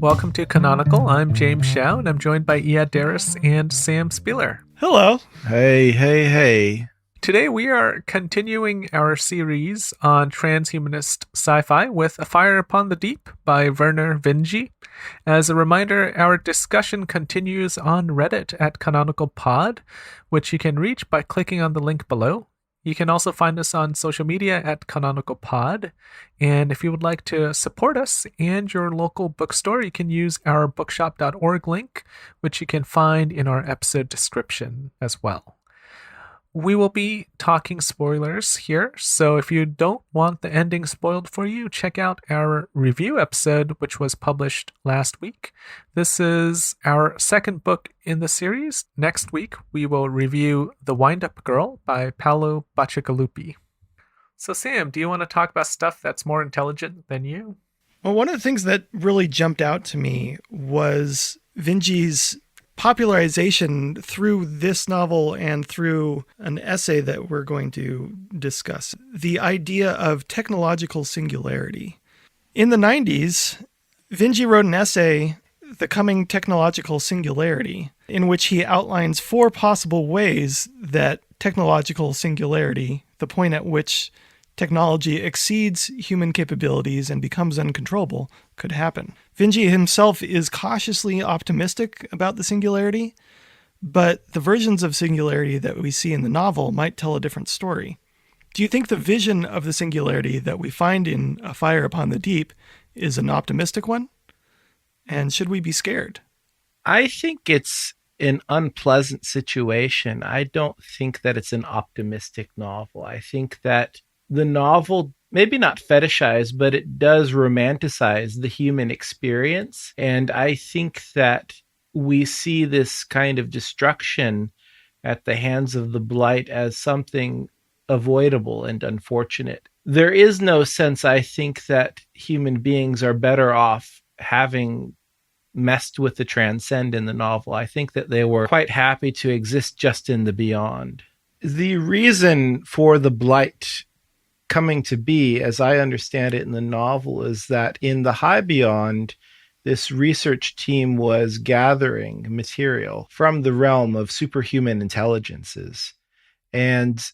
Welcome to Canonical. I'm James Shao, and I'm joined by Iad Darris and Sam Spieler. Hello. Hey. Today we are continuing our series on transhumanist sci-fi with A Fire Upon the Deep by Vernor Vinge. As a reminder, our discussion continues on Reddit at Canonical Pod, which you can reach by clicking on the link below. You can also find us on social media at Canonical Pod. And if you would like to support us and your local bookstore, you can use our bookshop.org link, which you can find in our episode description as well. We will be talking spoilers here, so if you don't want the ending spoiled for you, check out our review episode, which was published last week. This is our second book in the series. Next week, we will review The Wind-Up Girl by Paolo Bacigalupi. So Sam, do you want to talk about stuff that's more intelligent than you? Well, one of the things that really jumped out to me was Vinge's popularization through this novel and through an essay that we're going to discuss. The idea of technological singularity. In the 90s, Vinge wrote an essay, The Coming Technological Singularity, in which he outlines 4 possible ways that technological singularity, the point at which technology exceeds human capabilities and becomes uncontrollable, could happen. Vinge himself is cautiously optimistic about the singularity, but the versions of singularity that we see in the novel might tell a different story. Do you think the vision of the singularity that we find in A Fire Upon the Deep is an optimistic one? And should we be scared? I think it's an unpleasant situation. I don't think that it's an optimistic novel. I think that the novel, maybe not fetishize, but it does romanticize the human experience. And I think that we see this kind of destruction at the hands of the Blight as something avoidable and unfortunate. There is no sense, I think, that human beings are better off having messed with the transcend in the novel. I think that they were quite happy to exist just in the beyond. The reason for the Blight coming to be, as I understand it in the novel, is that in the high beyond, this research team was gathering material from the realm of superhuman intelligences. And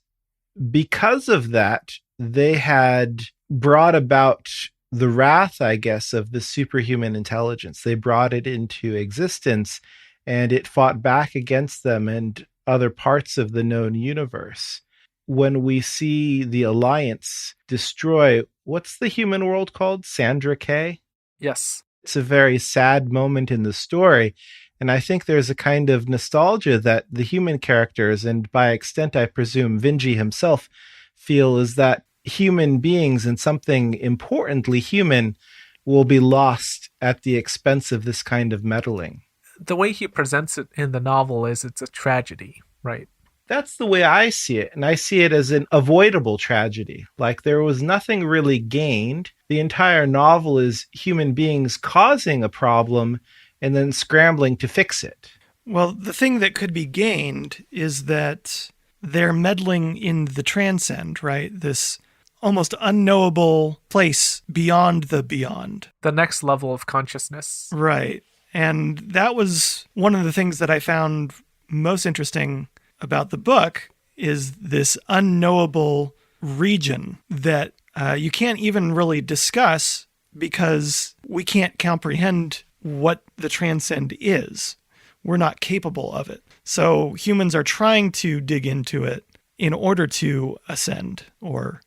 because of that, they had brought about the wrath, I guess, of the superhuman intelligence. They brought it into existence, and it fought back against them and other parts of the known universe. When we see the Alliance destroy, what's the human world called? Sandra K? Yes. It's a very sad moment in the story. And I think there's a kind of nostalgia that the human characters, and by extent, I presume, Vinge himself, feel is that human beings and something importantly human will be lost at the expense of this kind of meddling. The way he presents it in the novel is it's a tragedy, right? That's the way I see it, and I see it as an avoidable tragedy. Like there was nothing really gained. The entire novel is human beings causing a problem and then scrambling to fix it. Well, the thing that could be gained is that they're meddling in the transcend, right? This almost unknowable place beyond the beyond. The next level of consciousness. Right. And that was one of the things that I found most interesting about the book, is this unknowable region that you can't even really discuss because we can't comprehend what the transcend is. We're not capable of it. So humans are trying to dig into it in order to ascend or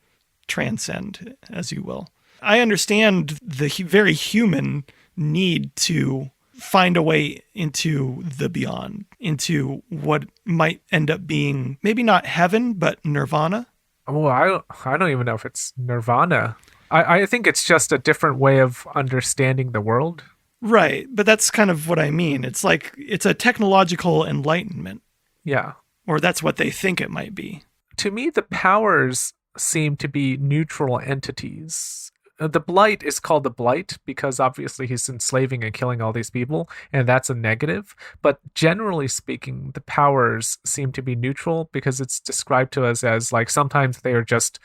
transcend, as you will. I understand the very human need to find a way into the beyond, into what might end up being maybe not heaven, but nirvana. Oh, I don't even know if it's nirvana. I think it's just a different way of understanding the world. Right, but that's kind of what I mean. It's like it's a technological enlightenment. Yeah. Or that's what they think it might be. To me, the powers seem to be neutral entities. The Blight is called the Blight because obviously he's enslaving and killing all these people, and that's a negative. But generally speaking, the powers seem to be neutral because it's described to us as like sometimes they are just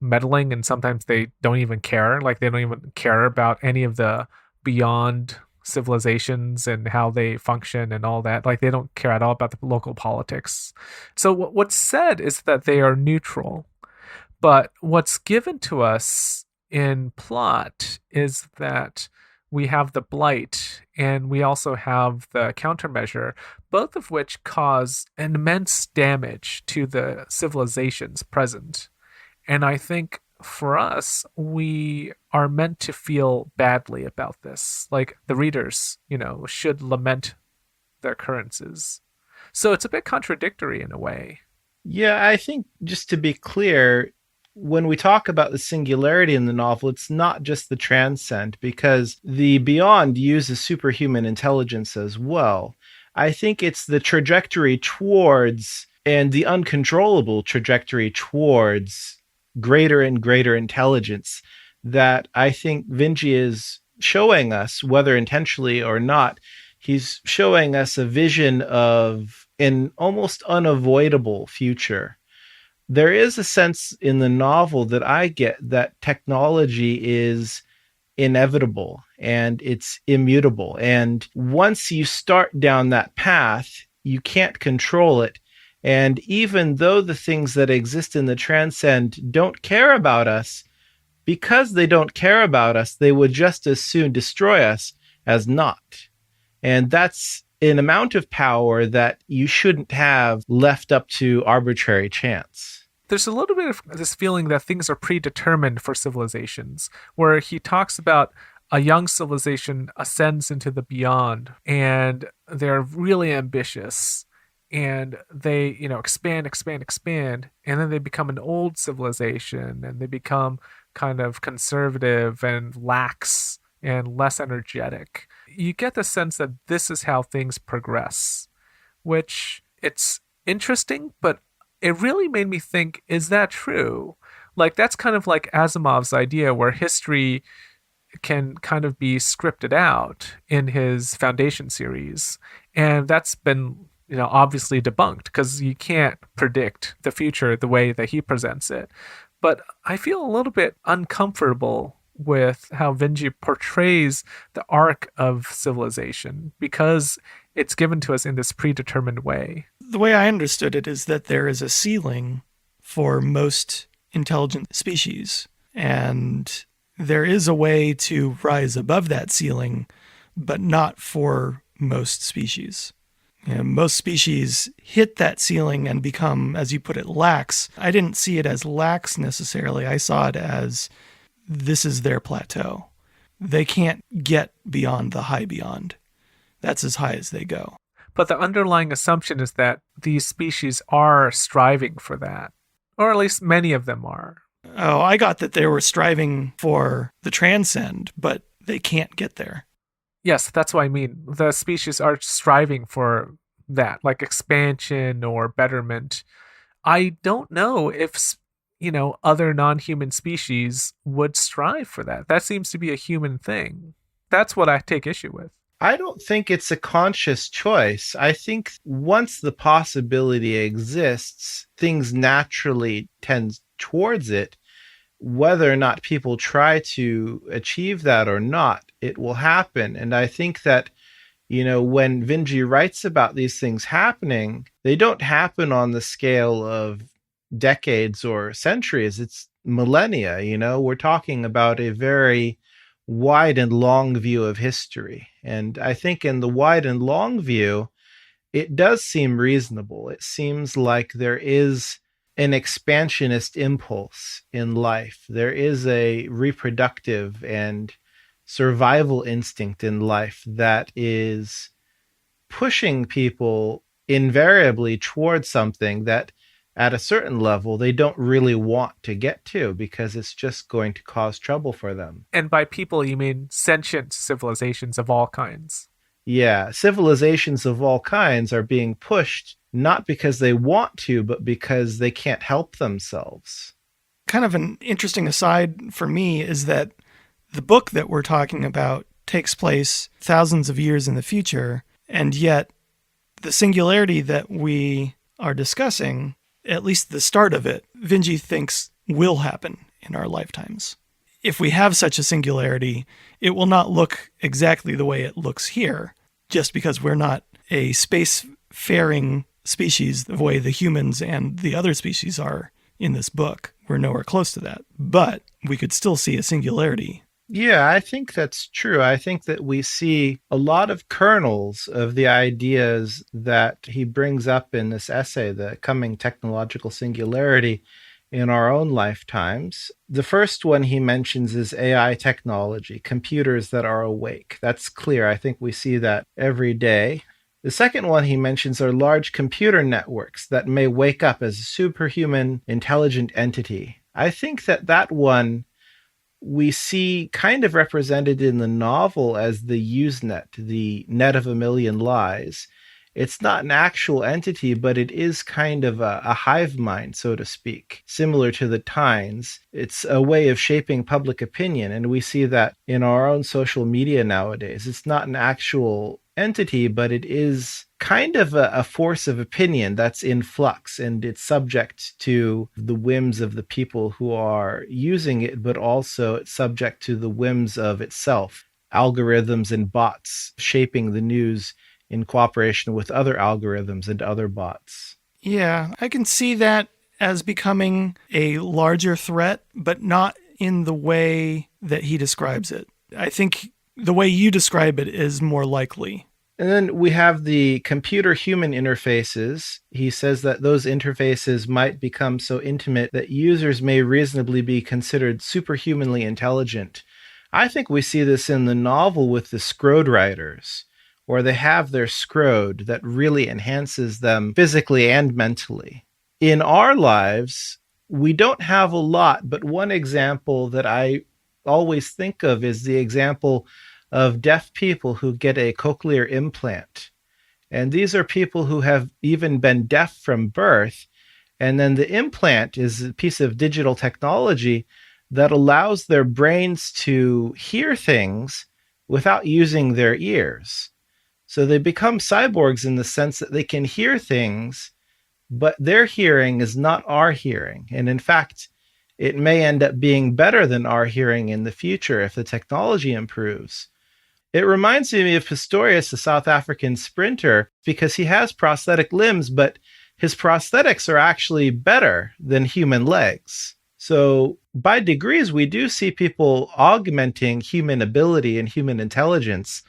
meddling and sometimes they don't even care. Like they don't even care about any of the beyond civilizations and how they function and all that. Like they don't care at all about the local politics. So what's said is that they are neutral, but what's given to us in plot is that we have the blight and we also have the countermeasure, both of which cause immense damage to the civilizations present. And I think for us, we are meant to feel badly about this. Like the readers, should lament the occurrences. So it's a bit contradictory in a way. Yeah, I think just to be clear, when we talk about the singularity in the novel, it's not just the transcend, because the beyond uses superhuman intelligence as well. I think it's the trajectory towards, and the uncontrollable trajectory towards greater and greater intelligence that I think Vinge is showing us, whether intentionally or not. He's showing us a vision of an almost unavoidable future. There is a sense in the novel that I get that technology is inevitable and it's immutable. And once you start down that path, you can't control it. And even though the things that exist in the transcend don't care about us, because they don't care about us, they would just as soon destroy us as not. And that's an amount of power that you shouldn't have left up to arbitrary chance. There's a little bit of this feeling that things are predetermined for civilizations, where he talks about a young civilization ascends into the beyond and they're really ambitious and they, expand, and then they become an old civilization and they become kind of conservative and lax and less energetic. You get the sense that this is how things progress, which it's interesting, but it really made me think, is that true? Like, that's kind of like Asimov's idea where history can kind of be scripted out in his Foundation series. And that's been, obviously debunked because you can't predict the future the way that he presents it. But I feel a little bit uncomfortable with how Vinge portrays the arc of civilization because it's given to us in this predetermined way. The way I understood it is that there is a ceiling for most intelligent species, and there is a way to rise above that ceiling, but not for most species. Most species hit that ceiling and become, as you put it, lax. I didn't see it as lax necessarily. I saw it as this is their plateau. They can't get beyond the high beyond. That's as high as they go. But the underlying assumption is that these species are striving for that, or at least many of them are. Oh, I got that they were striving for the transcend, but they can't get there. Yes, that's what I mean. The species are striving for that, like expansion or betterment. I don't know if, other non-human species would strive for that. That seems to be a human thing. That's what I take issue with. I don't think it's a conscious choice. I think once the possibility exists, things naturally tend towards it. Whether or not people try to achieve that or not, it will happen. And I think that, when Vinge writes about these things happening, they don't happen on the scale of decades or centuries. It's millennia. We're talking about a very wide and long view of history. And I think in the wide and long view, it does seem reasonable. It seems like there is an expansionist impulse in life. There is a reproductive and survival instinct in life that is pushing people invariably towards something that at a certain level they don't really want to get to because it's just going to cause trouble for them. And by people, you mean sentient civilizations of all kinds. Yeah, civilizations of all kinds are being pushed not because they want to, but because they can't help themselves. Kind of an interesting aside for me is that the book that we're talking about takes place thousands of years in the future, and yet the singularity that we are discussing, at least the start of it, Vinge thinks will happen in our lifetimes. if we have such a singularity, it will not look exactly the way it looks here, just because we're not a space-faring species the way the humans and the other species are in this book. We're nowhere close to that. But we could still see a singularity. Yeah, I think that's true. I think that we see a lot of kernels of the ideas that he brings up in this essay, the coming technological singularity, in our own lifetimes. The first one he mentions is AI technology, computers that are awake. That's clear. I think we see that every day. The second one he mentions are large computer networks that may wake up as a superhuman intelligent entity. I think that one we see kind of represented in the novel as the Usenet, the net of a million lies. It's not an actual entity, but it is kind of a hive mind, so to speak, similar to the Times. It's a way of shaping public opinion, and we see that in our own social media nowadays. It's not an actual entity, but it is kind of a force of opinion that's in flux, and it's subject to the whims of the people who are using it, but also it's subject to the whims of itself. Algorithms and bots shaping the news in cooperation with other algorithms and other bots. Yeah, I can see that as becoming a larger threat, but not in the way that he describes it. I think the way you describe it is more likely. And then we have the computer-human interfaces. He says that those interfaces might become so intimate that users may reasonably be considered superhumanly intelligent. I think we see this in the novel with the Skroderiders, where they have their Skrode that really enhances them physically and mentally. In our lives, we don't have a lot, but one example that I always think of is the example of deaf people who get a cochlear implant. And these are people who have even been deaf from birth. And then the implant is a piece of digital technology that allows their brains to hear things without using their ears. So they become cyborgs in the sense that they can hear things, but their hearing is not our hearing. And in fact, it may end up being better than our hearing in the future if the technology improves. It reminds me of Pistorius, a South African sprinter, because he has prosthetic limbs, but his prosthetics are actually better than human legs. So by degrees, we do see people augmenting human ability and human intelligence,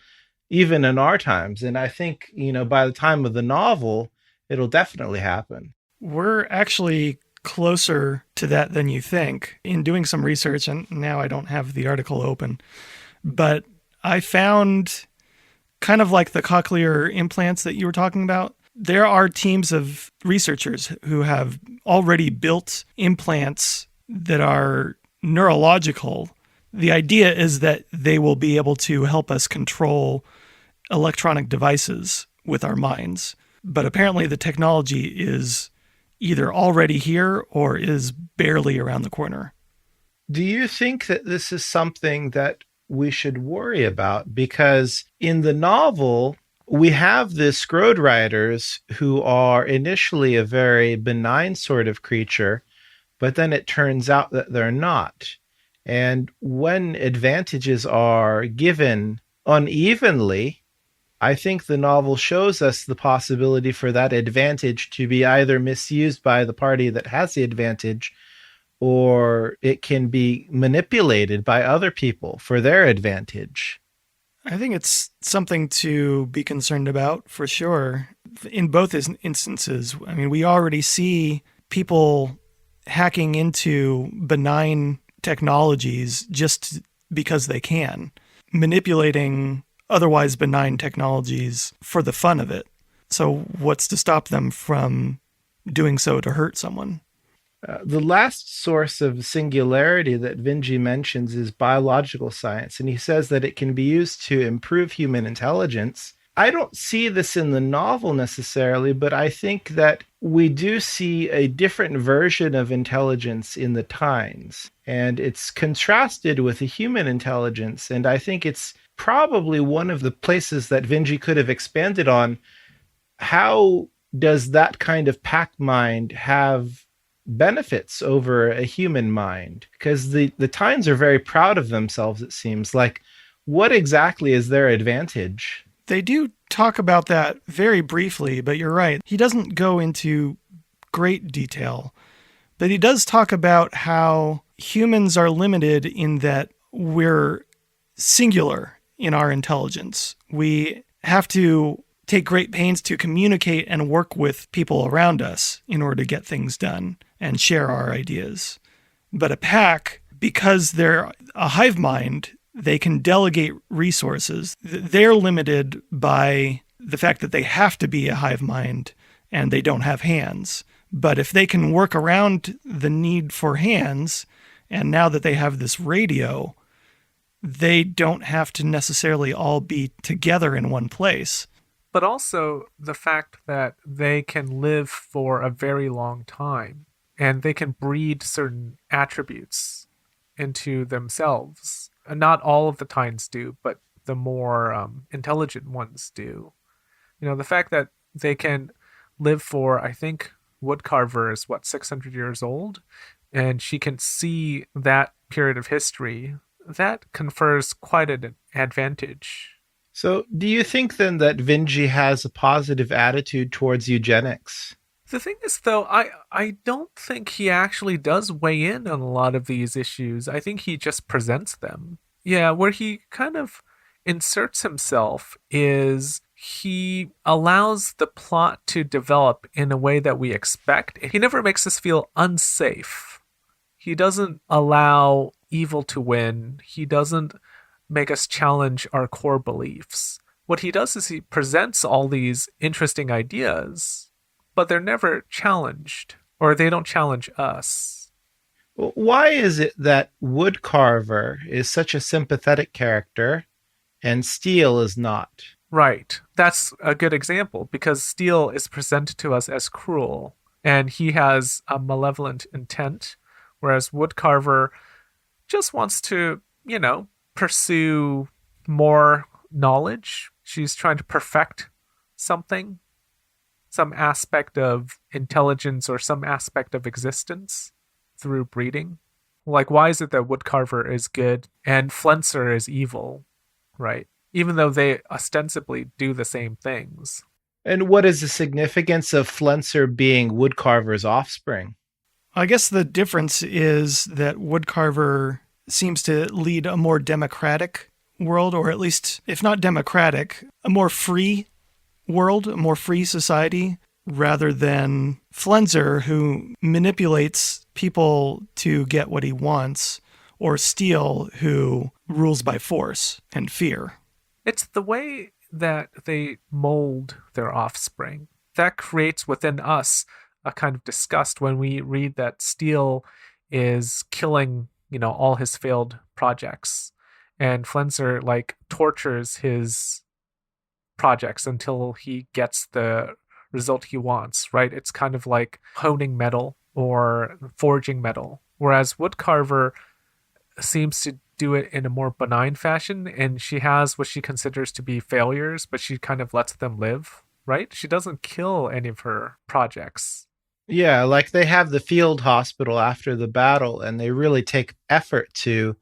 even in our times. And I think, by the time of the novel, it'll definitely happen. We're actually closer to that than you think. In doing some research, and now I don't have the article open, but I found, kind of like the cochlear implants that you were talking about, there are teams of researchers who have already built implants that are neurological. The idea is that they will be able to help us control electronic devices with our minds. But apparently the technology is either already here or is barely around the corner. Do you think that this is something that we should worry about? Because in the novel, we have the Skroderiders who are initially a very benign sort of creature, but then it turns out that they're not. And when advantages are given unevenly, I think the novel shows us the possibility for that advantage to be either misused by the party that has the advantage, or it can be manipulated by other people for their advantage. I think it's something to be concerned about, for sure. In both instances, I mean, we already see people hacking into benign technologies just because they can, manipulating otherwise benign technologies for the fun of it. So what's to stop them from doing so to hurt someone? The last source of singularity that Vinge mentions is biological science, and he says that it can be used to improve human intelligence. I don't see this in the novel necessarily, but I think that we do see a different version of intelligence in the Times, and it's contrasted with a human intelligence, and I think it's probably one of the places that Vinge could have expanded on. How does that kind of pack mind have benefits over a human mind, because the Tynes are very proud of themselves, it seems. Like, what exactly is their advantage? They do talk about that very briefly, but you're right. He doesn't go into great detail, but he does talk about how humans are limited in that we're singular in our intelligence. We have to take great pains to communicate and work with people around us in order to get things done and share our ideas. But a pack, because they're a hive mind, they can delegate resources. They're limited by the fact that they have to be a hive mind and they don't have hands. But if they can work around the need for hands, and now that they have this radio, they don't have to necessarily all be together in one place. But also the fact that they can live for a very long time and they can breed certain attributes into themselves. And not all of the Tynes do, but the more intelligent ones do. The fact that they can live for, I think, Woodcarver is 600 years old, and she can see that period of history. That confers quite an advantage. So, do you think then that Vinge has a positive attitude towards eugenics? The thing is, though, I don't think he actually does weigh in on a lot of these issues. I think he just presents them. Yeah, where he kind of inserts himself is he allows the plot to develop in a way that we expect. He never makes us feel unsafe. He doesn't allow evil to win. He doesn't make us challenge our core beliefs. What he does is he presents all these interesting ideas, but they're never challenged, or they don't challenge us. Well, why is it that Woodcarver is such a sympathetic character and Steele is not? Right. That's a good example, because Steele is presented to us as cruel, and he has a malevolent intent, whereas Woodcarver just wants to, pursue more knowledge. She's trying to perfect something, some aspect of intelligence or some aspect of existence through breeding. Like, why is it that Woodcarver is good and Flenser is evil, right? Even though they ostensibly do the same things. And what is the significance of Flenser being Woodcarver's offspring? I guess the difference is that Woodcarver seems to lead a more democratic world, or at least, if not democratic, a more free world, a more free society, rather than Flenser, who manipulates people to get what he wants, or Steele, who rules by force and fear. It's the way that they mold their offspring that creates within us a kind of disgust when we read that Steele is killing, all his failed projects, and Flenser tortures his projects until he gets the result he wants, right? It's kind of like honing metal or forging metal, whereas Woodcarver seems to do it in a more benign fashion, and she has what she considers to be failures, but she kind of lets them live, right? She doesn't kill any of her projects. Yeah, like they have the field hospital after the battle, and they really take effort to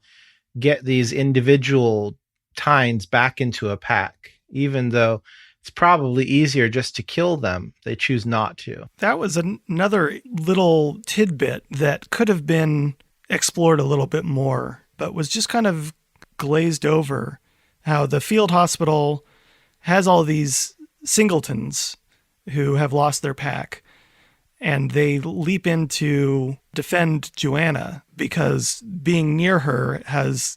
get these individual Tynes back into a pack, even though it's probably easier just to kill them. They choose not to. That was another little tidbit that could have been explored a little bit more, but was just kind of glazed over. How the field hospital has all these singletons who have lost their pack, and they leap in to defend Joanna because being near her has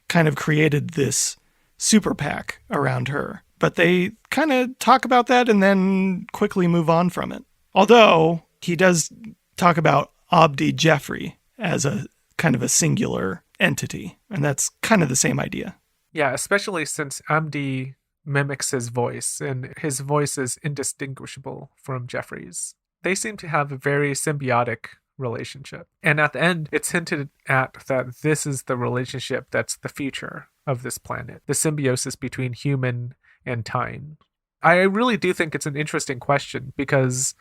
kind of created this super pack around her. But they kind of talk about that and then quickly move on from it. Although he does talk about Abdi Jeffrey as a kind of a singular entity, and that's kind of the same idea. Yeah, especially since Abdi mimics his voice, and his voice is indistinguishable from Jeffrey's. They seem to have a very symbiotic relationship. And at the end, it's hinted at that this is the relationship that's the future of this planet, the symbiosis between human and Tyne. I really do think it's an interesting question, because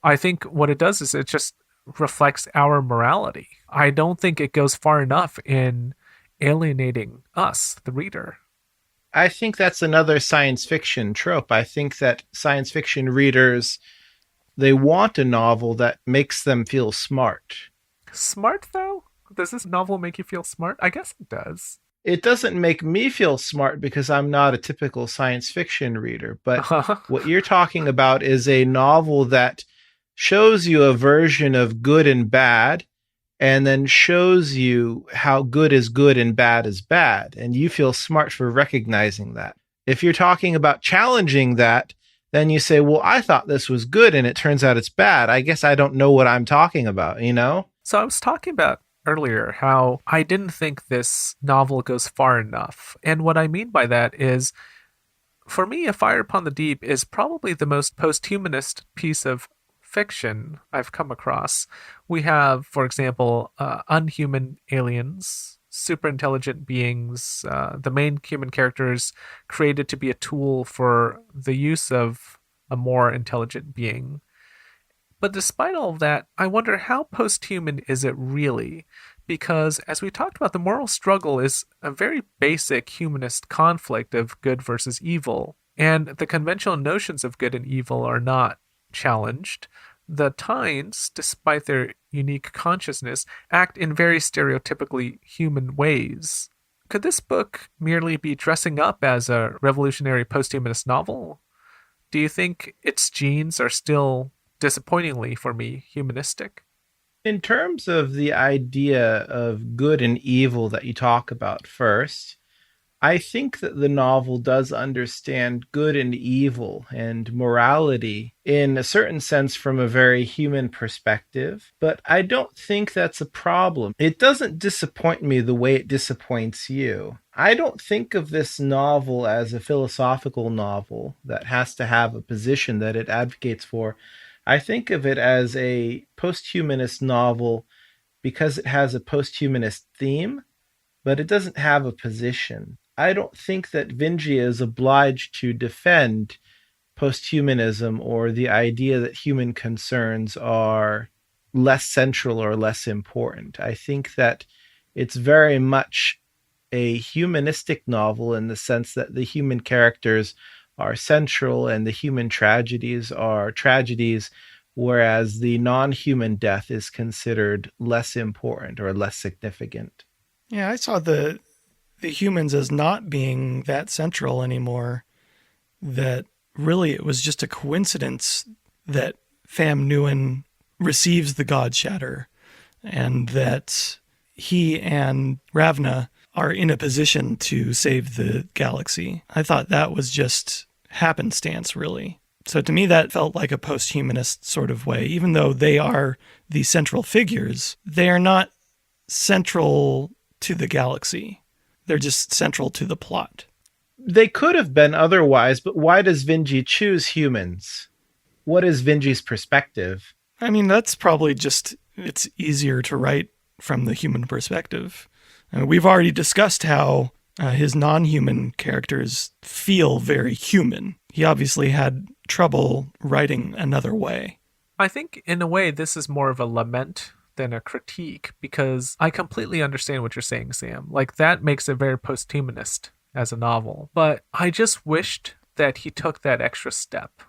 I think what it does is it just reflects our morality. I don't think it goes far enough in alienating us, the reader. I think that's another science fiction trope. I think that science fiction readers, they want a novel that makes them feel smart. Smart, though? Does this novel make you feel smart? I guess it does. It doesn't make me feel smart because I'm not a typical science fiction reader, but what you're talking about is a novel that shows you a version of good and bad and then shows you how good is good and bad is bad. And you feel smart for recognizing that. If you're talking about challenging that, then you say, well, I thought this was good and it turns out it's bad. I guess I don't know what I'm talking about, you know? So I was talking about earlier how I didn't think this novel goes far enough. And what I mean by that is, for me, A Fire Upon the Deep is probably the most posthumanist piece of fiction I've come across. We have, for example, unhuman aliens, super intelligent beings, the main human characters created to be a tool for the use of a more intelligent being. But despite all of that, I wonder how post-human is it really? Because as we talked about, the moral struggle is a very basic humanist conflict of good versus evil. And the conventional notions of good and evil are not challenged. The Tynes, despite their unique consciousness, act in very stereotypically human ways. Could this book merely be dressing up as a revolutionary post-humanist novel? Do you think its genes are still, disappointingly for me, humanistic? In terms of the idea of good and evil that you talk about first, I think that the novel does understand good and evil and morality in a certain sense from a very human perspective, but I don't think that's a problem. It doesn't disappoint me the way it disappoints you. I don't think of this novel as a philosophical novel that has to have a position that it advocates for. I think of it as a posthumanist novel because it has a posthumanist theme, but it doesn't have a position. I don't think that Vinge is obliged to defend posthumanism or the idea that human concerns are less central or less important. I think that it's very much a humanistic novel in the sense that the human characters are central and the human tragedies are tragedies, whereas the non-human death is considered less important or less significant. Yeah, I saw the humans as not being that central anymore, that really it was just a coincidence that Pham Nguyen receives the God Shatter and that he and Ravna are in a position to save the galaxy. I thought that was just happenstance, really. So to me, that felt like a post-humanist sort of way. Even though they are the central figures, they are not central to the galaxy. They're just central to the plot. They could have been otherwise, but why does Vinge choose humans? What is Vinge's perspective? I mean, that's probably just, it's easier to write from the human perspective. I mean, we've already discussed how his non-human characters feel very human. He obviously had trouble writing another way. I think, in a way, this is more of a lament than a critique, because I completely understand what you're saying, Sam. Like, that makes it very posthumanist as a novel. But I just wished that he took that extra step.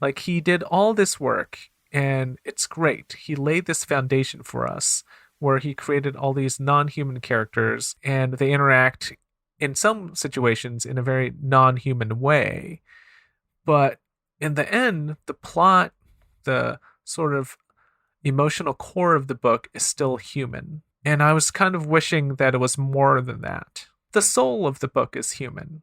Like, he did all this work, and it's great. He laid this foundation for us, where he created all these non-human characters, and they interact in some situations in a very non-human way. But in the end, the plot, the sort of emotional core of the book is still human. And I was kind of wishing that it was more than that. The soul of the book is human.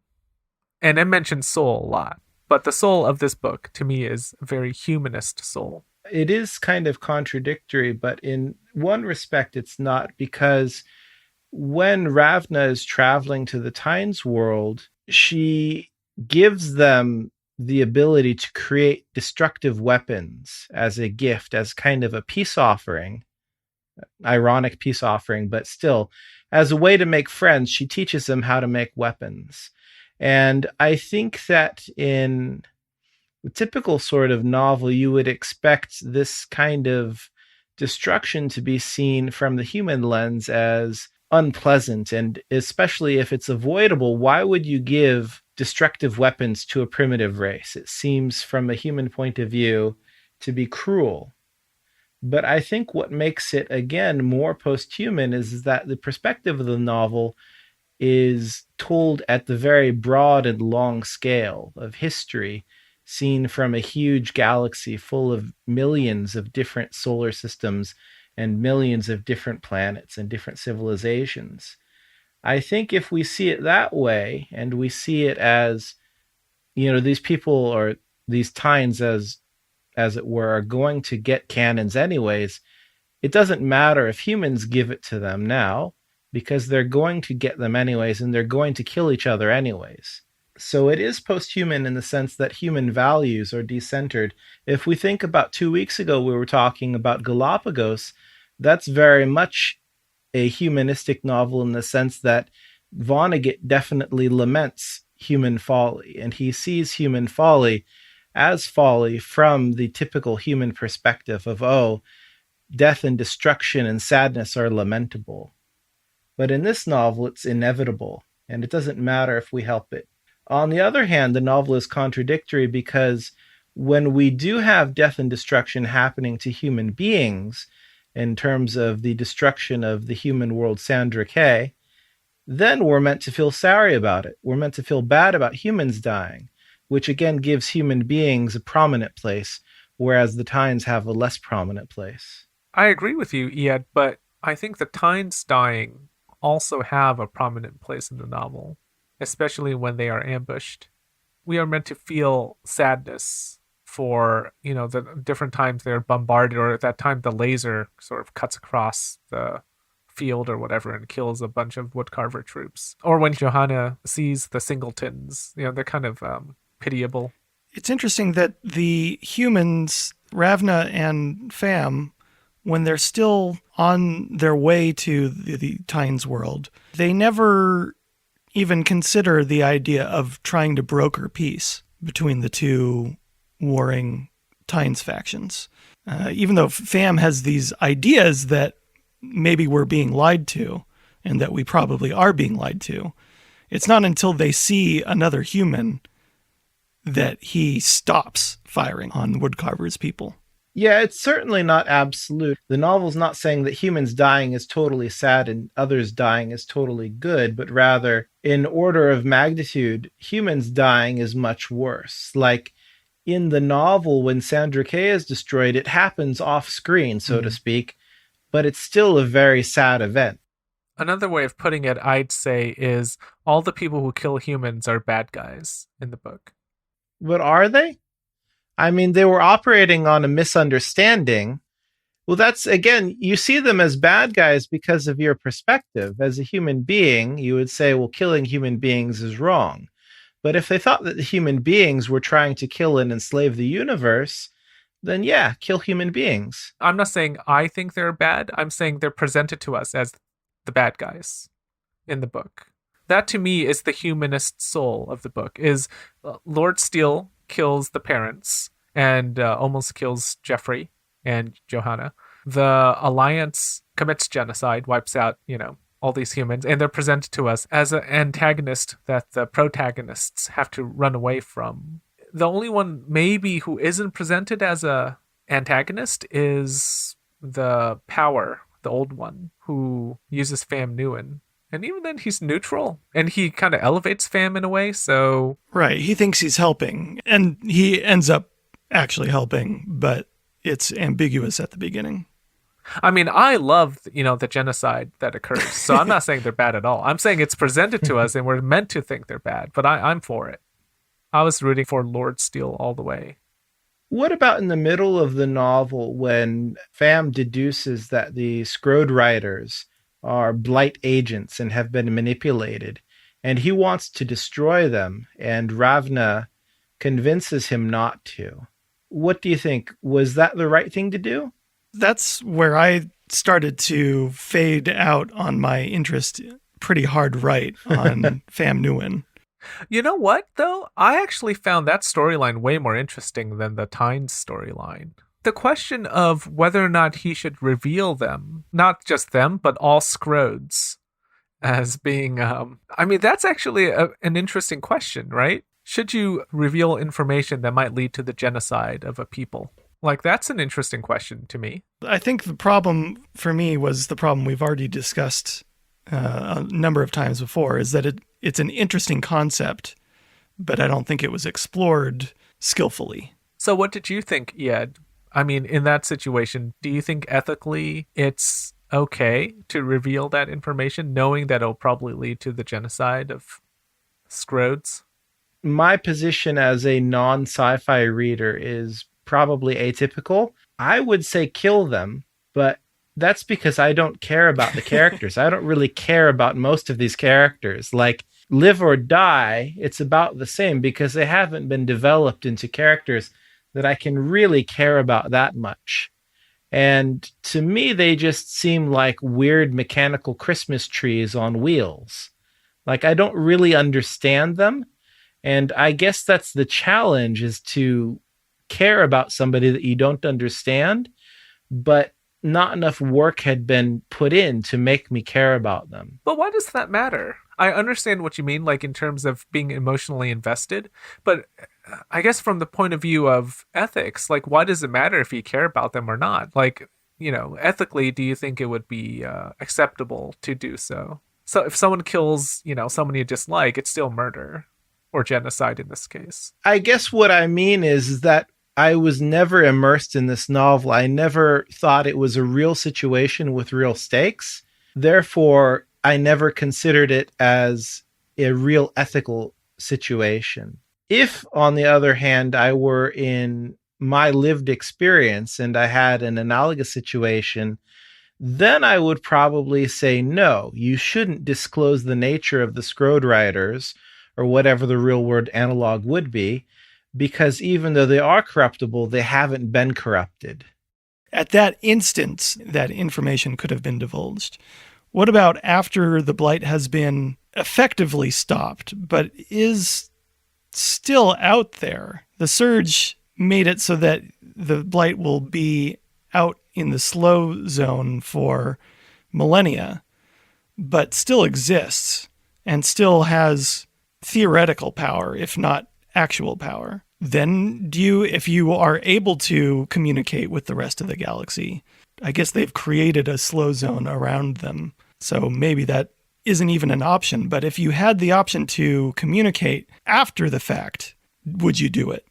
And I mentioned soul a lot, but the soul of this book to me is a very humanist soul. It is kind of contradictory, but in one respect it's not, because when Ravna is traveling to the Tynes world, she gives them the ability to create destructive weapons as a gift, as kind of a peace offering, ironic peace offering, but still, as a way to make friends, she teaches them how to make weapons. And I think that in the typical sort of novel, you would expect this kind of destruction to be seen from the human lens as unpleasant, and especially if it's avoidable, why would you give destructive weapons to a primitive race? It seems, from a human point of view, to be cruel. But I think what makes it, again, more post-human is that the perspective of the novel is told at the very broad and long scale of history, seen from a huge galaxy full of millions of different solar systems and millions of different planets and different civilizations. I think if we see it that way, and we see it as, these people, or these Tynes, as it were, are going to get cannons anyways, it doesn't matter if humans give it to them now, because they're going to get them anyways, and they're going to kill each other anyways. So it is post-human in the sense that human values are decentered. If we think about 2 weeks ago, we were talking about Galapagos. That's very much a humanistic novel in the sense that Vonnegut definitely laments human folly, and he sees human folly as folly from the typical human perspective of, death and destruction and sadness are lamentable. But in this novel, it's inevitable, and it doesn't matter if we help it. On the other hand, the novel is contradictory because when we do have death and destruction happening to human beings, in terms of the destruction of the human world Sandra Kay, then we're meant to feel sorry about it. We're meant to feel bad about humans dying, which again gives human beings a prominent place, whereas the Tynes have a less prominent place. I agree with you, Iad, but I think the Tynes dying also have a prominent place in the novel, especially when they are ambushed. We are meant to feel sadness for, the different times they're bombarded, or at that time the laser sort of cuts across the field or whatever and kills a bunch of woodcarver troops. Or when Johanna sees the singletons, they're kind of pitiable. It's interesting that the humans, Ravna and Fam, when they're still on their way to the Tynes world, they never even consider the idea of trying to broker peace between the two warring Tynes factions. Even though Fam has these ideas that maybe we're being lied to, and that we probably are being lied to, it's not until they see another human that he stops firing on Woodcarver's people. Yeah, it's certainly not absolute. The novel's not saying that humans dying is totally sad and others dying is totally good, but rather, in order of magnitude, humans dying is much worse. Like, in the novel, when Sandra Kay is destroyed, it happens off screen, so to speak, but it's still a very sad event. Another way of putting it, I'd say, is all the people who kill humans are bad guys in the book. But are they? I mean, they were operating on a misunderstanding. Well, that's, again, you see them as bad guys because of your perspective. As a human being, you would say, well, killing human beings is wrong. But if they thought that the human beings were trying to kill and enslave the universe, then yeah, kill human beings. I'm not saying I think they're bad. I'm saying they're presented to us as the bad guys in the book. That, to me, is the humanist soul of the book, is Lord Steele kills the parents and almost kills Jeffrey and Johanna. The Alliance commits genocide, wipes out, all these humans, and they're presented to us as an antagonist that the protagonists have to run away from. The only one maybe who isn't presented as a antagonist is the Power, the old one, who uses Fam Nguyen. And even then, he's neutral, and he kind of elevates Fam in a way, so... Right, he thinks he's helping, and he ends up actually helping, but it's ambiguous at the beginning. I mean, I love, the genocide that occurs, so I'm not saying they're bad at all. I'm saying it's presented to us, and we're meant to think they're bad, but I'm for it. I was rooting for Lord Steele all the way. What about in the middle of the novel when Fam deduces that the Skroderiders are blight agents and have been manipulated, and he wants to destroy them, and Ravna convinces him not to? What do you think? Was that the right thing to do? That's where I started to fade out on my interest pretty hard right on Fam Nguyen. You know what, though? I actually found that storyline way more interesting than the Tynes storyline. The question of whether or not he should reveal them, not just them, but all Skrodes, as being, I mean, that's actually an interesting question, right? Should you reveal information that might lead to the genocide of a people? Like, that's an interesting question to me. I think the problem for me was the problem we've already discussed a number of times before, is that it's an interesting concept, but I don't think it was explored skillfully. So what did you think, Ed? I mean, in that situation, do you think ethically it's okay to reveal that information, knowing that it'll probably lead to the genocide of Skrodes? My position as a non-sci-fi reader is probably atypical. I would say kill them, but that's because I don't care about the characters. I don't really care about most of these characters. Like, live or die, it's about the same because they haven't been developed into characters that I can really care about that much. And to me, they just seem like weird mechanical Christmas trees on wheels. Like, I don't really understand them. And I guess that's the challenge, is to care about somebody that you don't understand, but not enough work had been put in to make me care about them. But why does that matter? I understand what you mean, like in terms of being emotionally invested, but I guess from the point of view of ethics, like, why does it matter if you care about them or not? Like, ethically, do you think it would be acceptable to do so? So if someone kills, someone you dislike, it's still murder or genocide in this case. I guess what I mean is that I was never immersed in this novel. I never thought it was a real situation with real stakes. Therefore, I never considered it as a real ethical situation. If, on the other hand, I were in my lived experience and I had an analogous situation, then I would probably say, no, you shouldn't disclose the nature of the Skroderiders, or whatever the real word analog would be, because even though they are corruptible, they haven't been corrupted. At that instance, that information could have been divulged. What about after the blight has been effectively stopped, but is still out there? The surge made it so that the blight will be out in the slow zone for millennia, but still exists and still has theoretical power, if not actual power. Then if you are able to communicate with the rest of the galaxy, I guess they've created a slow zone around them. So maybe that isn't even an option. But if you had the option to communicate after the fact, would you do it?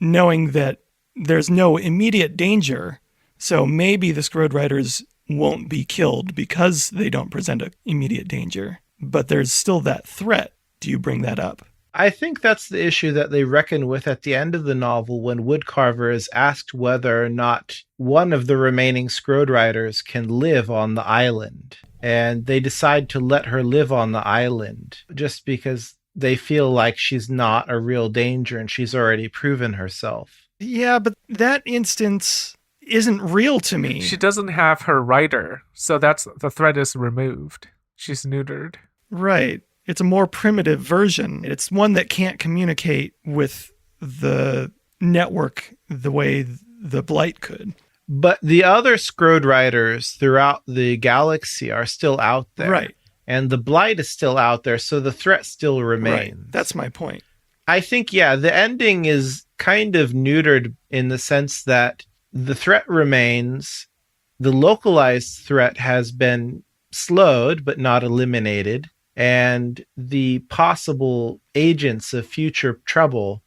Knowing that there's no immediate danger, so maybe the Skroderiders won't be killed because they don't present an immediate danger. But there's still that threat. Do you bring that up? I think that's the issue that they reckon with at the end of the novel, when Woodcarver is asked whether or not one of the remaining Skroderiders can live on the island. And they decide to let her live on the island just because they feel like she's not a real danger and she's already proven herself. Yeah, but that instance isn't real to me. She doesn't have her writer, so the threat is removed. She's neutered. Right. It's a more primitive version. It's one that can't communicate with the network the way the Blight could. But the other Skroderiders throughout the galaxy are still out there. Right. And the Blight is still out there, so the threat still remains. Right. That's my point. I think, the ending is kind of neutered in the sense that the threat remains. The localized threat has been slowed, but not eliminated. And the possible agents of future trouble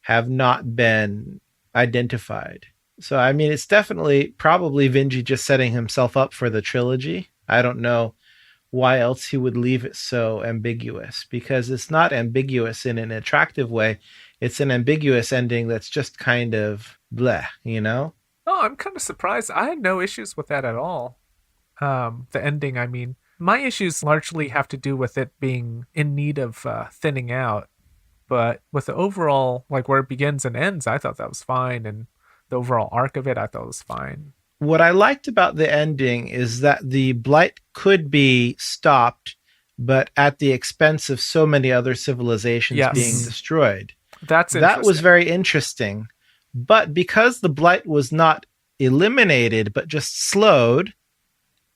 have not been identified. So, I mean, it's definitely probably Vinge just setting himself up for the trilogy. I don't know why else he would leave it so ambiguous, because it's not ambiguous in an attractive way. It's an ambiguous ending that's just kind of bleh, Oh, I'm kind of surprised. I had no issues with that at all. The ending, I mean. My issues largely have to do with it being in need of thinning out. But with the overall, like where it begins and ends, I thought that was fine. And the overall arc of it, I thought was fine. What I liked about the ending is that the Blight could be stopped, but at the expense of so many other civilizations being destroyed. That was very interesting. But because the Blight was not eliminated, but just slowed,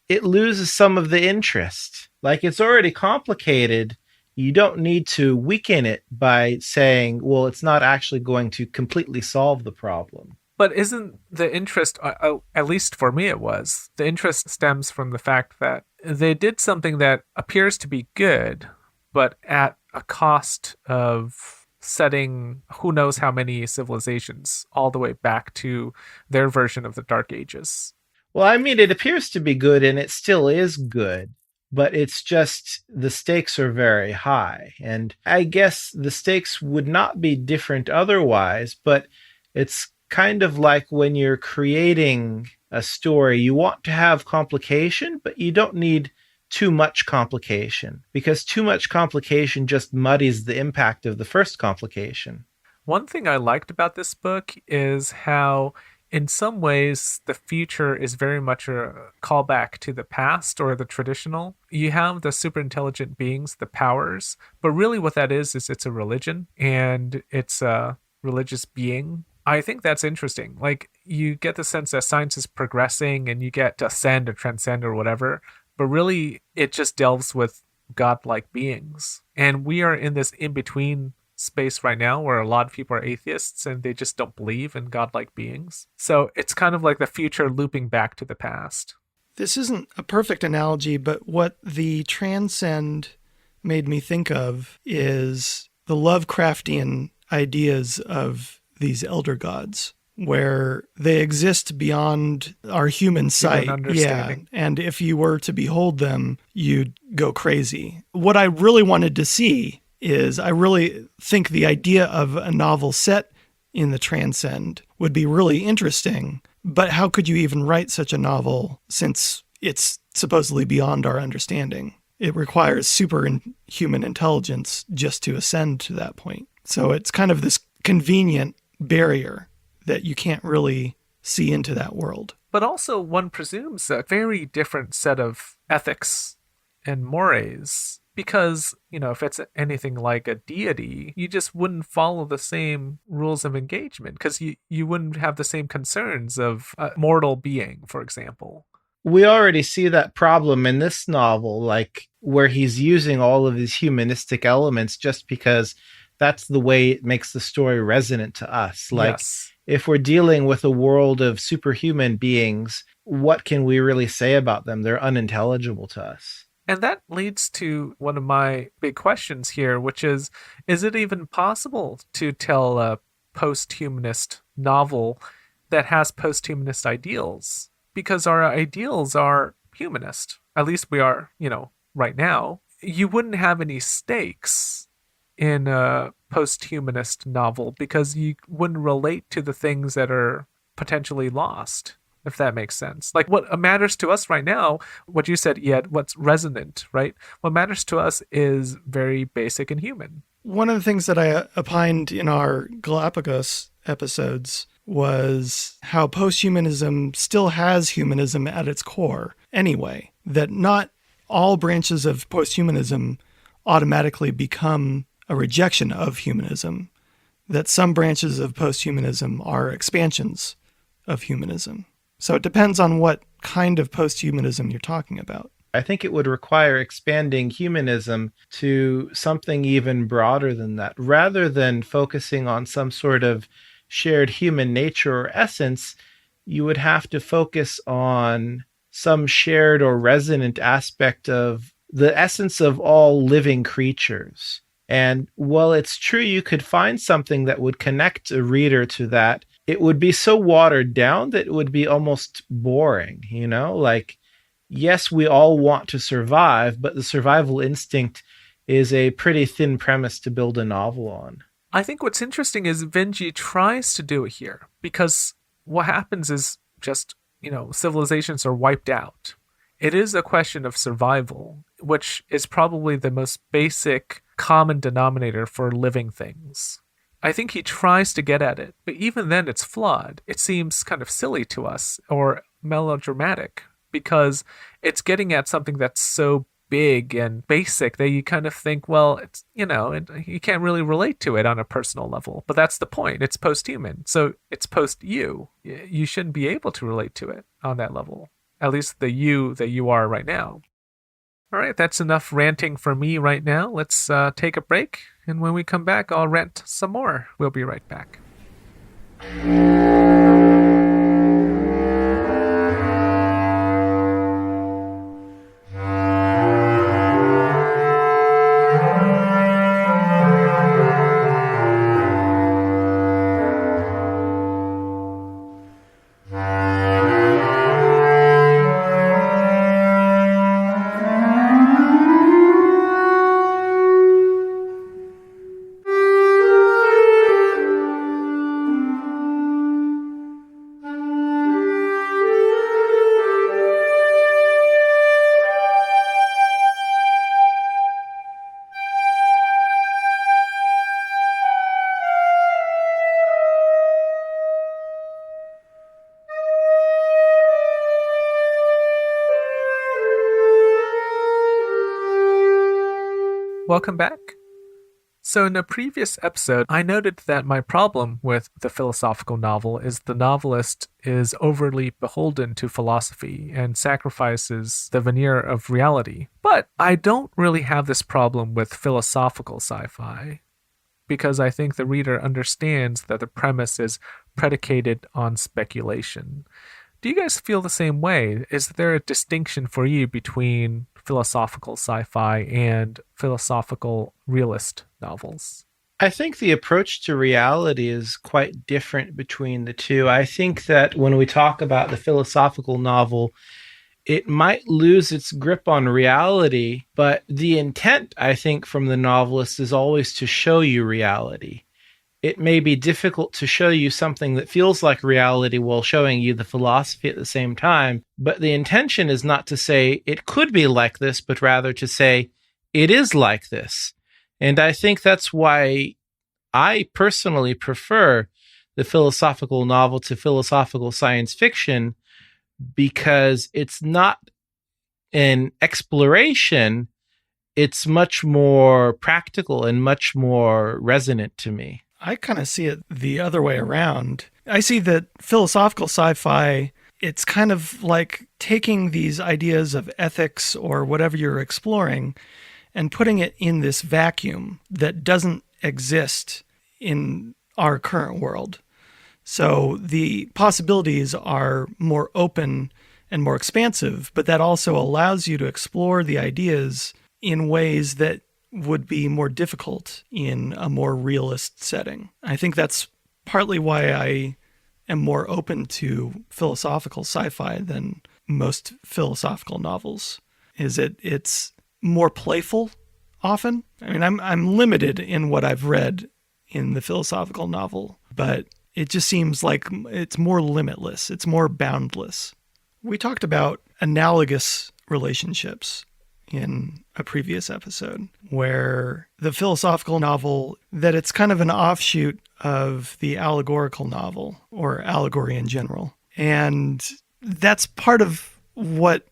it loses some of the interest. Like, it's already complicated. You don't need to weaken it by saying, well, it's not actually going to completely solve the problem. But isn't the interest, at least for me it was, the interest stems from the fact that they did something that appears to be good, but at a cost of setting who knows how many civilizations all the way back to their version of the Dark Ages. Well, I mean, it appears to be good, and it still is good, but it's just the stakes are very high. And I guess the stakes would not be different otherwise, but it's kind of like when you're creating a story, you want to have complication, but you don't need too much complication, because too much complication just muddies the impact of the first complication. One thing I liked about this book is how, in some ways, the future is very much a callback to the past or the traditional. You have the super intelligent beings, the powers, but really what that is it's a religion, and it's a religious being. I think that's interesting. Like, you get the sense that science is progressing and you get to ascend or transcend or whatever, but really it just delves with godlike beings. And we are in this in-between space right now where a lot of people are atheists and they just don't believe in godlike beings. So it's kind of like the future looping back to the past. This isn't a perfect analogy, but what the transcend made me think of is the Lovecraftian ideas of these elder gods, where they exist beyond our human sight. Yeah. And if you were to behold them, you'd go crazy. What I really wanted to see is, I really think the idea of a novel set in the transcend would be really interesting. But how could you even write such a novel since it's supposedly beyond our understanding? It requires superhuman intelligence just to ascend to that point. So it's kind of this convenient barrier that you can't really see into that world. But also, one presumes a very different set of ethics and mores, because, if it's anything like a deity, you just wouldn't follow the same rules of engagement, because you wouldn't have the same concerns of a mortal being, for example. We already see that problem in this novel, like where he's using all of these humanistic elements just because that's the way it makes the story resonant to us. Like, yes. If we're dealing with a world of superhuman beings, what can we really say about them? They're unintelligible to us. And that leads to one of my big questions here, which is it even possible to tell a posthumanist novel that has posthumanist ideals? Because our ideals are humanist. At least we are, right now. You wouldn't have any stakes in a posthumanist novel because you wouldn't relate to the things that are potentially lost, if that makes sense. Like, what matters to us right now, what you said, Ed, what's resonant, right? What matters to us is very basic and human. One of the things that I opined in our Galapagos episodes was how posthumanism still has humanism at its core anyway, that not all branches of posthumanism automatically become a rejection of humanism, that some branches of posthumanism are expansions of humanism. So it depends on what kind of posthumanism you're talking about. I think it would require expanding humanism to something even broader than that, rather than focusing on some sort of shared human nature or essence. You would have to focus on some shared or resonant aspect of the essence of all living creatures. And while it's true you could find something that would connect a reader to that, it would be so watered down that it would be almost boring, Like, yes, we all want to survive, but the survival instinct is a pretty thin premise to build a novel on. I think what's interesting is Vinge tries to do it here, because what happens is just, civilizations are wiped out. It is a question of survival, which is probably the most basic common denominator for living things. I think he tries to get at it, but even then it's flawed. It seems kind of silly to us, or melodramatic, because it's getting at something that's so big and basic that you kind of think, well, it's, you can't really relate to it on a personal level. But that's the point. It's post-human. So it's post-you. You shouldn't be able to relate to it on that level, at least the you that you are right now. All right, that's enough ranting for me right now. Let's take a break. And when we come back, I'll rant some more. We'll be right back. Welcome back. So in a previous episode, I noted that my problem with the philosophical novel is the novelist is overly beholden to philosophy and sacrifices the veneer of reality. But I don't really have this problem with philosophical sci-fi, because I think the reader understands that the premise is predicated on speculation. Do you guys feel the same way? Is there a distinction for you between philosophical sci-fi and philosophical realist novels? I think the approach to reality is quite different between the two. I think that when we talk about the philosophical novel, it might lose its grip on reality, but the intent, I think, from the novelist is always to show you reality. It may be difficult to show you something that feels like reality while showing you the philosophy at the same time, but the intention is not to say it could be like this, but rather to say it is like this. And I think that's why I personally prefer the philosophical novel to philosophical science fiction, because it's not an exploration, it's much more practical and much more resonant to me. I kind of see it the other way around. I see that philosophical sci-fi, it's kind of like taking these ideas of ethics or whatever you're exploring and putting it in this vacuum that doesn't exist in our current world. So the possibilities are more open and more expansive, but that also allows you to explore the ideas in ways that would be more difficult in a more realist setting. I think that's partly why I am more open to philosophical sci-fi than most philosophical novels. It's more playful often. I mean, I'm limited in what I've read in the philosophical novel, but it just seems like it's more limitless. It's more boundless. We talked about analogous relationships in a previous episode, where the philosophical novel, that it's kind of an offshoot of the allegorical novel or allegory in general. And that's part of what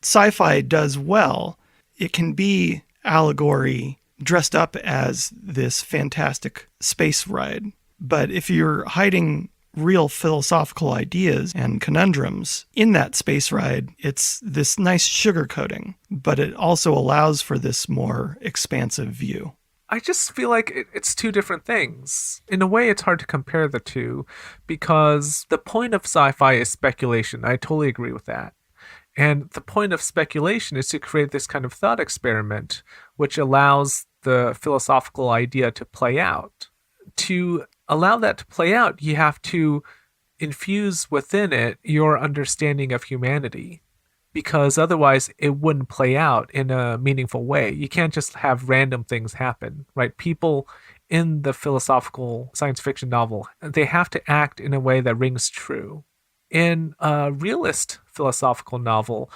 sci-fi does well. It can be allegory dressed up as this fantastic space ride. But if you're hiding real philosophical ideas and conundrums in that space ride, it's this nice sugarcoating, but it also allows for this more expansive view. I just feel like it's two different things. In a way, it's hard to compare the two because the point of sci-fi is speculation. I totally agree with that. And the point of speculation is to create this kind of thought experiment, which allows the philosophical idea to play out. To allow that to play out, you have to infuse within it your understanding of humanity, because otherwise it wouldn't play out in a meaningful way. You can't just have random things happen, right? People in the philosophical science fiction novel, they have to act in a way that rings true. In a realist philosophical novel,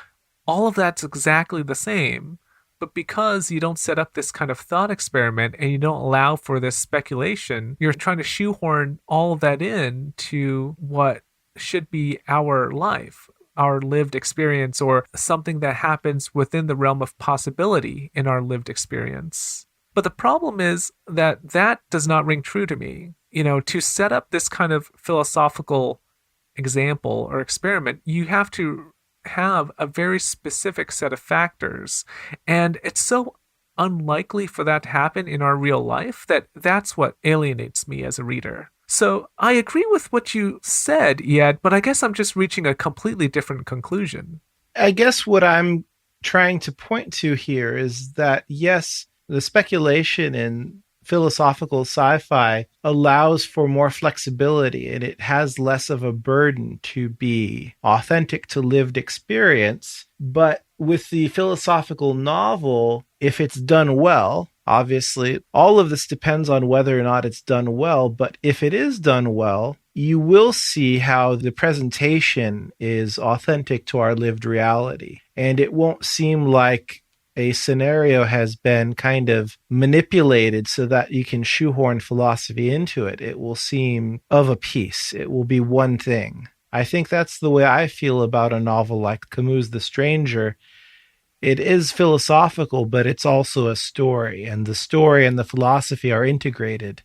all of that's exactly the same. But because you don't set up this kind of thought experiment and you don't allow for this speculation, you're trying to shoehorn all of that in to what should be our life, our lived experience or something that happens within the realm of possibility in our lived experience. But the problem is that that does not ring true to me. To set up this kind of philosophical example or experiment, you have to have a very specific set of factors. And it's so unlikely for that to happen in our real life that that's what alienates me as a reader. So I agree with what you said, Ed, but I guess I'm just reaching a completely different conclusion. I guess what I'm trying to point to here is that, yes, the speculation in philosophical sci-fi allows for more flexibility, and it has less of a burden to be authentic to lived experience. But with the philosophical novel, if it's done well, obviously, all of this depends on whether or not it's done well. But if it is done well, you will see how the presentation is authentic to our lived reality. And it won't seem like a scenario has been kind of manipulated so that you can shoehorn philosophy into it. It will seem of a piece. It will be one thing. I think that's the way I feel about a novel like Camus' The Stranger. It is philosophical, but it's also a story, and the story and the philosophy are integrated.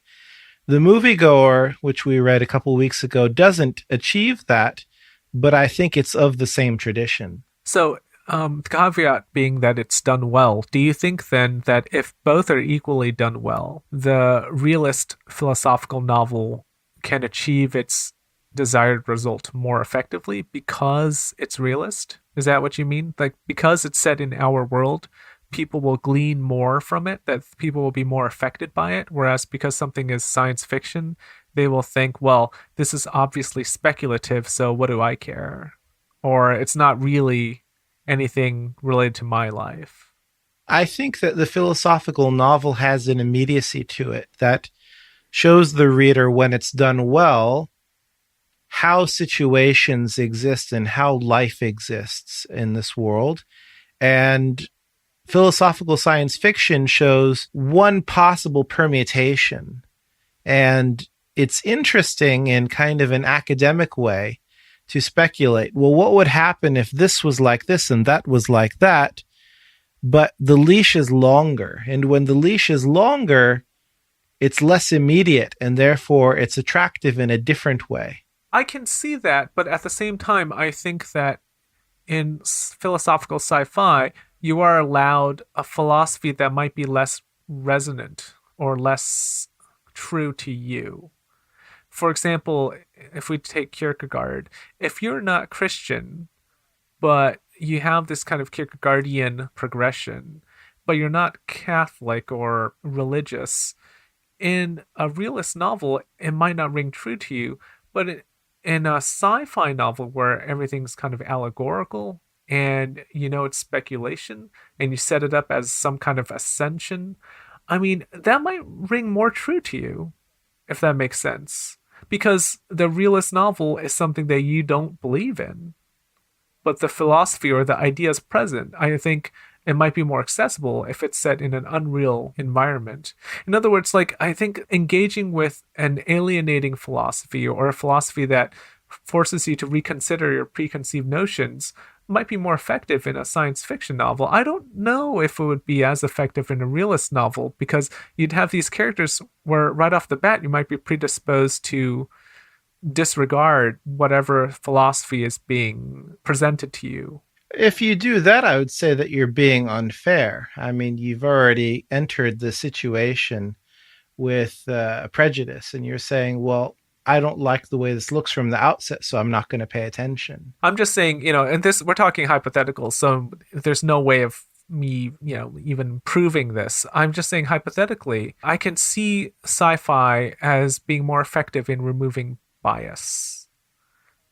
The Moviegoer, which we read a couple weeks ago, doesn't achieve that, but I think it's of the same tradition. So, the caveat being that it's done well, do you think then that if both are equally done well, the realist philosophical novel can achieve its desired result more effectively because it's realist? Is that what you mean? Like, because it's set in our world, people will glean more from it, that people will be more affected by it, whereas because something is science fiction, they will think, well, this is obviously speculative, so what do I care? Or it's not really anything related to my life. I think that the philosophical novel has an immediacy to it that shows the reader, when it's done well, how situations exist and how life exists in this world. And philosophical science fiction shows one possible permutation. And it's interesting in kind of an academic way to speculate, well, what would happen if this was like this and that was like that? But the leash is longer. And when the leash is longer, it's less immediate, and therefore it's attractive in a different way. I can see that, but at the same time, I think that in philosophical sci-fi, you are allowed a philosophy that might be less resonant or less true to you. For example, if we take Kierkegaard, if you're not Christian, but you have this kind of Kierkegaardian progression, but you're not Catholic or religious, in a realist novel, it might not ring true to you, but in a sci-fi novel where everything's kind of allegorical and it's speculation and you set it up as some kind of ascension, I mean, that might ring more true to you, if that makes sense. Because the realist novel is something that you don't believe in. But the philosophy or the idea is present. I think it might be more accessible if it's set in an unreal environment. In other words, I think engaging with an alienating philosophy or a philosophy that forces you to reconsider your preconceived notions might be more effective in a science fiction novel. I don't know if it would be as effective in a realist novel, because you'd have these characters where right off the bat you might be predisposed to disregard whatever philosophy is being presented to you. If you do that, I would say that you're being unfair. I mean, you've already entered the situation with a prejudice, and you're saying, well, I don't like the way this looks from the outset, so I'm not going to pay attention. I'm just saying, and this, we're talking hypothetical, so there's no way of me, even proving this. I'm just saying hypothetically, I can see sci-fi as being more effective in removing bias.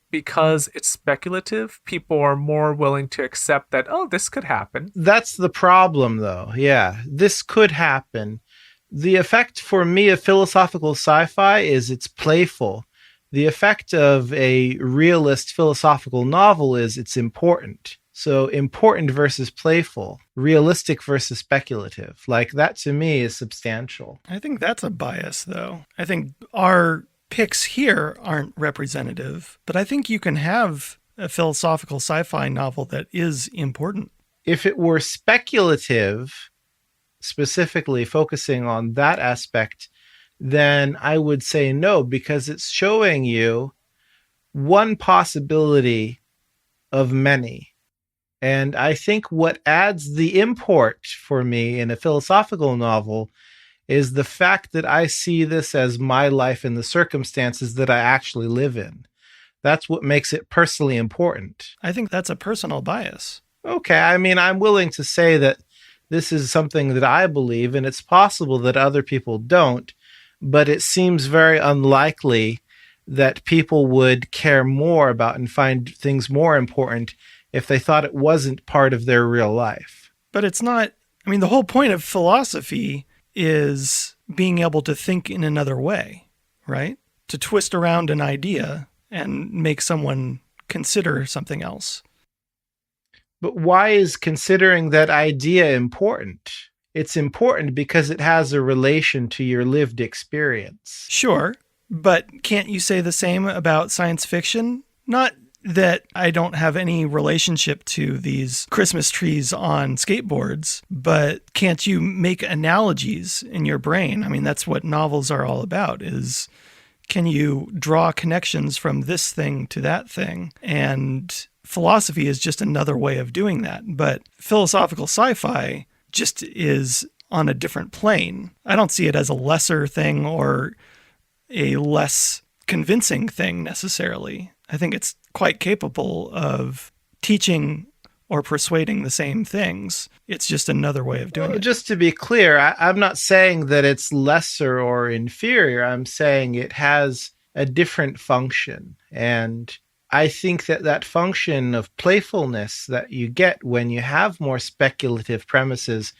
Because it's speculative, people are more willing to accept that, oh, this could happen. That's the problem, though. Yeah, this could happen. The effect for me of philosophical sci-fi is it's playful. The effect of a realist philosophical novel is it's important. So important versus playful, realistic versus speculative. That to me is substantial. I think that's a bias, though. I think our picks here aren't representative, but I think you can have a philosophical sci-fi novel that is important. If it were speculative, specifically focusing on that aspect, then I would say no, because it's showing you one possibility of many. And I think what adds the import for me in a philosophical novel is the fact that I see this as my life and the circumstances that I actually live in. That's what makes it personally important. I think that's a personal bias. Okay, I mean, I'm willing to say that this is something that I believe, and it's possible that other people don't, but it seems very unlikely that people would care more about and find things more important if they thought it wasn't part of their real life. But it's not, I mean, the whole point of philosophy is being able to think in another way, right? To twist around an idea and make someone consider something else. But why is considering that idea important? It's important because it has a relation to your lived experience. Sure, but can't you say the same about science fiction? Not that I don't have any relationship to these Christmas trees on skateboards, but can't you make analogies in your brain? I mean, that's what novels are all about, is can you draw connections from this thing to that thing? And philosophy is just another way of doing that. But philosophical sci-fi just is on a different plane. I don't see it as a lesser thing or a less convincing thing necessarily. I think it's quite capable of teaching or persuading the same things. It's just another way of doing it. Just to be clear, I'm not saying that it's lesser or inferior. I'm saying it has a different function. And I think that that function of playfulness that you get when you have more speculative premises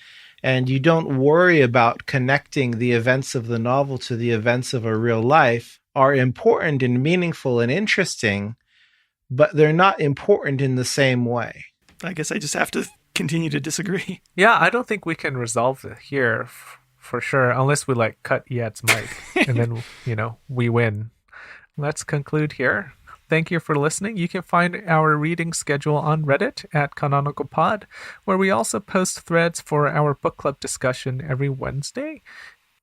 and you don't worry about connecting the events of the novel to the events of a real life are important and meaningful and interesting, but they're not important in the same way. I guess I just have to continue to disagree. Yeah, I don't think we can resolve it here for sure, unless we cut Yad's mic and then, we win. Let's conclude here. Thank you for listening. You can find our reading schedule on Reddit at Canonical Pod, where we also post threads for our book club discussion every Wednesday.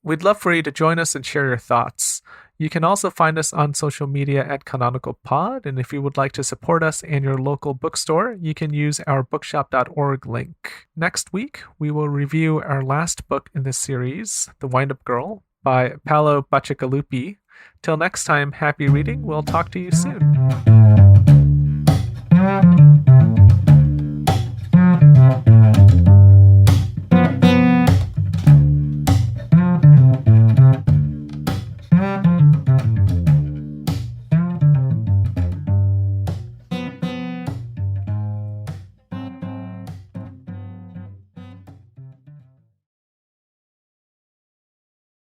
We'd love for you to join us and share your thoughts. You can also find us on social media at Canonical Pod, and if you would like to support us and your local bookstore, you can use our bookshop.org link. Next week, we will review our last book in this series, The Wind-Up Girl, by Paolo Bacigalupi. Till next time, happy reading. We'll talk to you soon.